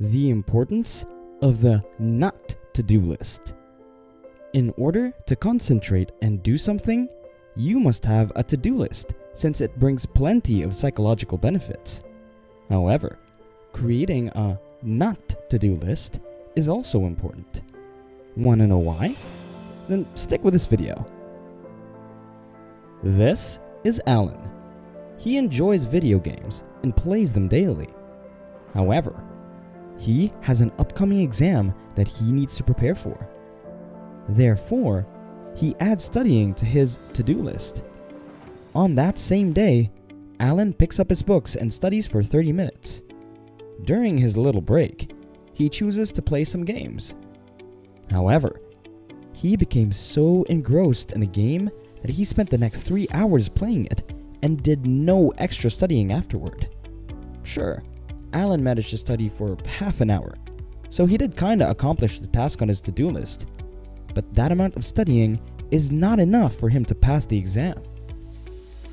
The importance of the not to-do list. In order to concentrate and do something, you must have a to-do list since it brings plenty of psychological benefits. However, creating a not to-do list is also important. Want to know why? Then stick with this video. This is Alan. He enjoys video games and plays them daily. However, he has an upcoming exam that he needs to prepare for. Therefore, he adds studying to his to-do list. On that same day, Alan picks up his books and studies for 30 minutes. During his little break, he chooses to play some games. However, he became so engrossed in the game that he spent the next 3 hours playing it and did no extra studying afterward. Sure, Alan managed to study for half an hour, so he did kinda accomplish the task on his to-do list. But that amount of studying is not enough for him to pass the exam.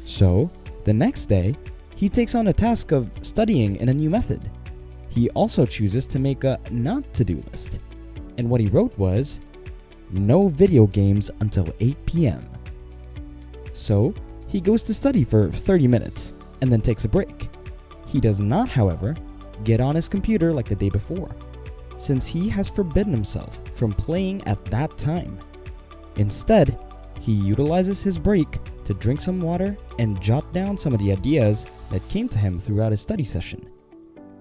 So, the next day, he takes on a task of studying in a new method. He also chooses to make a not to-do list. And what he wrote was, no video games until 8 p.m. So, he goes to study for 30 minutes and then takes a break. He does not, however, get on his computer like the day before, since he has forbidden himself from playing at that time. Instead, he utilizes his break to drink some water and jot down some of the ideas that came to him throughout his study session.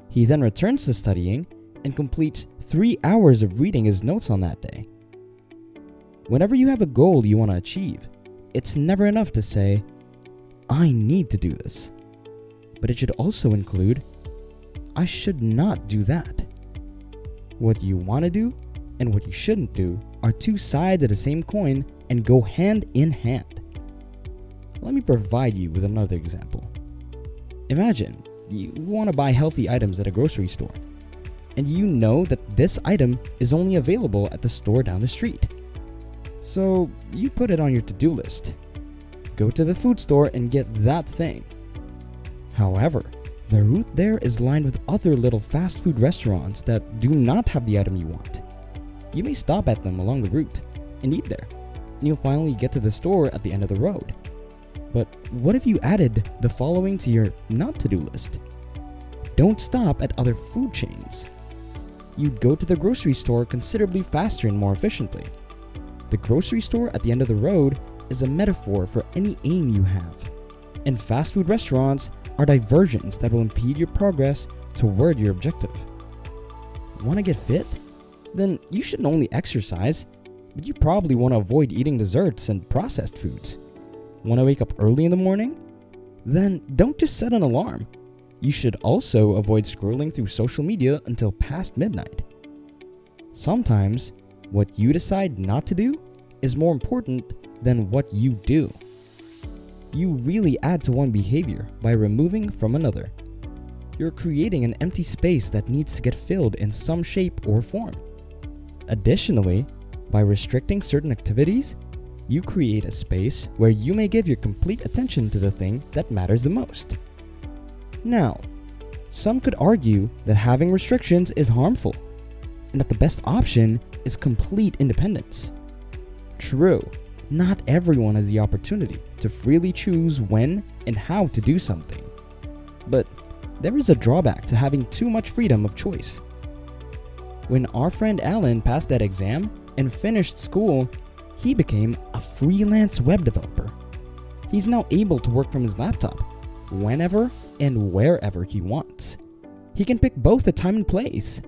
He then returns to studying and completes 3 hours of reading his notes on that day. Whenever you have a goal you want to achieve, it's never enough to say, I need to do this. But it should also include, I should not do that. What you want to do and what you shouldn't do are two sides of the same coin and go hand in hand. Let me provide you with another example. Imagine you want to buy healthy items at a grocery store, and you know that this item is only available at the store down the street. So you put it on your to-do list. Go to the food store and get that thing. However, the route there is lined with other little fast food restaurants that do not have the item you want. You may stop at them along the route and eat there, and you'll finally get to the store at the end of the road. But what if you added the following to your not to-do list? Don't stop at other food chains. You'd go to the grocery store considerably faster and more efficiently. The grocery store at the end of the road is a metaphor for any aim you have, and fast food restaurants are diversions that will impede your progress toward your objective. Want to get fit? Then you shouldn't only exercise, but you probably want to avoid eating desserts and processed foods. Want to wake up early in the morning? Then don't just set an alarm. You should also avoid scrolling through social media until past midnight. Sometimes, what you decide not to do is more important than what you do. You really add to one behavior by removing from another. You're creating an empty space that needs to get filled in some shape or form. Additionally, by restricting certain activities, you create a space where you may give your complete attention to the thing that matters the most. Now, some could argue that having restrictions is harmful, and that the best option is complete independence. True, not everyone has the opportunity to freely choose when and how to do something. But there is a drawback to having too much freedom of choice. When our friend Alan passed that exam and finished school, he became a freelance web developer. He's now able to work from his laptop whenever and wherever he wants. He can pick both the time and place.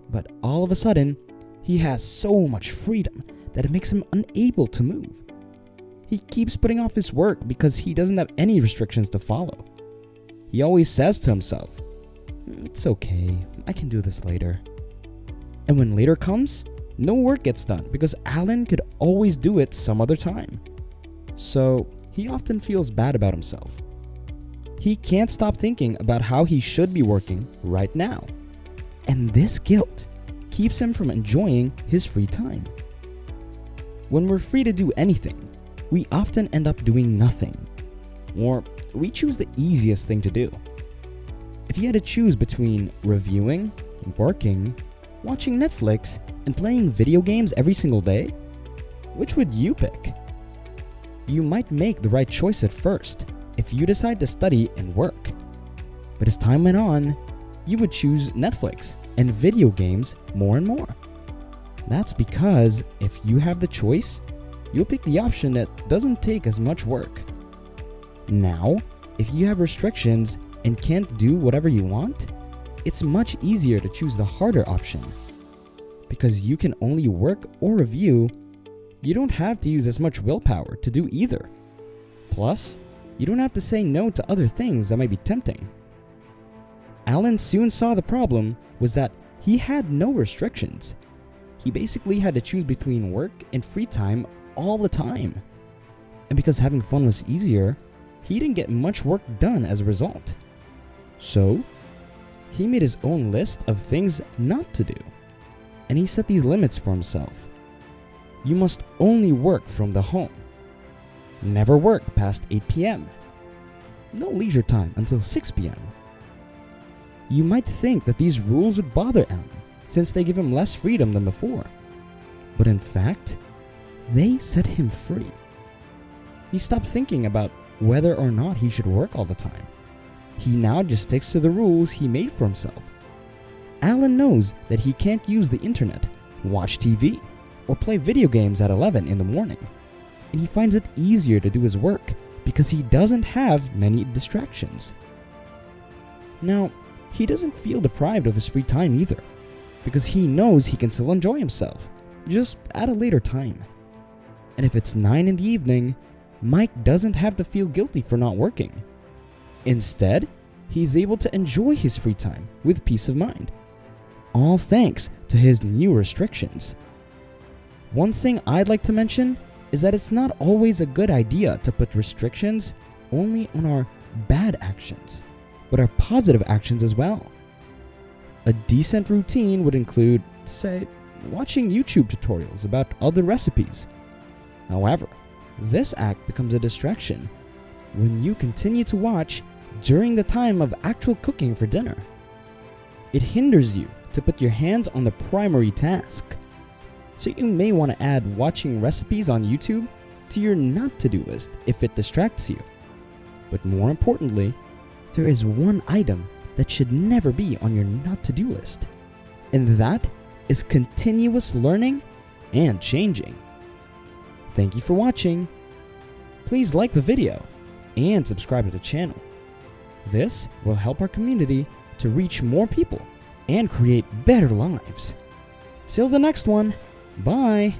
But all of a sudden, he has so much freedom that it makes him unable to move. He keeps putting off his work because he doesn't have any restrictions to follow. He always says to himself, it's okay, I can do this later. And when later comes, no work gets done because Alan could always do it some other time. So he often feels bad about himself. He can't stop thinking about how he should be working right now. And this guilt keeps him from enjoying his free time. When we're free to do anything, we often end up doing nothing, or we choose the easiest thing to do. If you had to choose between reviewing, Working, watching Netflix, and playing video games every single day? Which would you pick? You might make the right choice at first if you decide to study and work. But as time went on, you would choose Netflix and video games more and more. That's because if you have the choice, you'll pick the option that doesn't take as much work. Now, if you have restrictions and can't do whatever you want, it's much easier to choose the harder option. Because you can only work or review, you don't have to use as much willpower to do either. Plus, you don't have to say no to other things that might be tempting. Alan soon saw the problem was that he had no restrictions. He basically had to choose between work and free time all the time. And because having fun was easier, he didn't get much work done as a result. So, he made his own list of things not to do. And he set these limits for himself. You must only work from the home. Never work past 8 p.m. No leisure time until 6 p.m. You might think that these rules would bother Alan, since they give him less freedom than before. But in fact, they set him free. He stopped thinking about whether or not he should work all the time. He now just sticks to the rules he made for himself. Alan knows that he can't use the internet, watch TV, or play video games at 11 in the morning. And he finds it easier to do his work because he doesn't have many distractions. Now, he doesn't feel deprived of his free time either, because he knows he can still enjoy himself, just at a later time. And if it's 9 in the evening, Mike doesn't have to feel guilty for not working. Instead, he's able to enjoy his free time with peace of mind. All thanks to his new restrictions. One thing I'd like to mention is that it's not always a good idea to put restrictions only on our bad actions, but our positive actions as well. A decent routine would include, say, watching YouTube tutorials about other recipes. However, this act becomes a distraction when you continue to watch during the time of actual cooking for dinner. It hinders you to put your hands on the primary task. So you may want to add watching recipes on YouTube to your not-to-do list if it distracts you. But more importantly, there is one item that should never be on your not-to-do list, and that is continuous learning and changing. Thank you for watching. Please like the video and subscribe to the channel. This will help our community to reach more people and create better lives. Till the next one, bye!